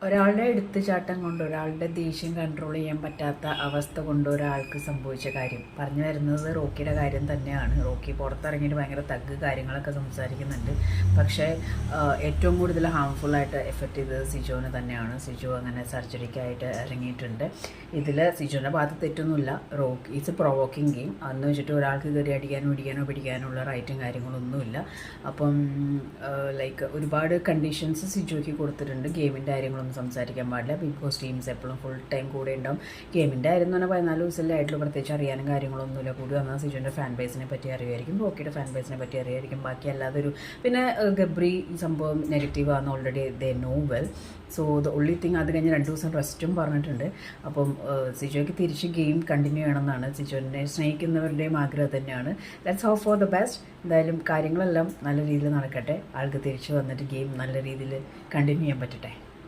ഒരാളുടെ എടുത്തുചാട്ടം കൊണ്ട് ഒരാളുടെ ദേഷ്യം കൺട്രോൾ ചെയ്യാൻ പറ്റാത്ത അവസ്ഥ കൊണ്ട് ഒരാൾക്ക് സംഭവിച്ച കാര്യം പറഞ്ഞു വരുന്നത് റോക്കിയുടെ കാര്യം തന്നെയാണ്. റോക്കി പുറത്തിറങ്ങിയിട്ട് ഭയങ്കര തഗ് കാര്യങ്ങളൊക്കെ സംസാരിക്കുന്നുണ്ട്. പക്ഷേ ഏറ്റവും കൂടുതൽ ഹാംഫുള്ളായിട്ട് എഫക്റ്റ് ചെയ്തത് സിജോനെ തന്നെയാണ്. സിജോ അങ്ങനെ സർജറിക്കായിട്ട് ഇറങ്ങിയിട്ടുണ്ട്. ഇതിൽ സിജോൻ്റെ ഭാഗത്ത് തെറ്റൊന്നുമില്ല. Rocky is A provoking game. അന്ന് വെച്ചിട്ട് ഒരാൾക്ക് കയറി അടിക്കാനോ പിടിക്കാനുള്ള റൈറ്റും കാര്യങ്ങളൊന്നുമില്ല. അപ്പം ലൈക്ക് ഒരുപാട് കണ്ടീഷൻസ് സിജോയ്ക്ക് കൊടുത്തിട്ടുണ്ട്. ഗെയിമിൻ്റെ കാര്യങ്ങളൊന്നും സംസാരിക്കാൻ പാടില്ല. ബിഗ് ബോസ് ടീംസ് എപ്പോഴും ഫുൾ ടൈം കൂടെ ഉണ്ടാവും. ഗെയിമിൻ്റെ കാര്യം എന്ന് പറഞ്ഞാൽ 14 ദിവസമല്ലേ ആയിട്ടുള്ള പ്രത്യേകിച്ച് അറിയാനും കാര്യങ്ങളൊന്നുമില്ല. കൂടി വന്നാൽ സിജോൻ്റെ ഫാൻ ബേസിനെ പറ്റി അറിയുമായിരിക്കും, റോക്കിയുടെ ഫാൻ ബേസിനെ പറ്റി അറിയായിരിക്കും. ബാക്കി അല്ലാതൊരു പിന്നെ ഗബ്രി ഈ സംഭവം നെഗറ്റീവ് ആണെന്ന് already they know well. So the only thing അത് കഴിഞ്ഞ് 2 ദിവസം റെസ്റ്റും പറഞ്ഞിട്ടുണ്ട്. അപ്പം സിജോയ്ക്ക് തിരിച്ച് ഗെയിം കണ്ടിന്യൂ ചെയ്യണമെന്നാണ് സിജോനെ സ്നേഹിക്കുന്നവരുടെയും ആഗ്രഹം തന്നെയാണ്. Let's hope for the best. എന്തായാലും കാര്യങ്ങളെല്ലാം നല്ല രീതിയിൽ നടക്കട്ടെ. ആൾക്ക് തിരിച്ച് വന്നിട്ട് ഗെയിം നല്ല രീതിയിൽ കണ്ടിന്യൂ ചെയ്യാൻ പറ്റട്ടെ.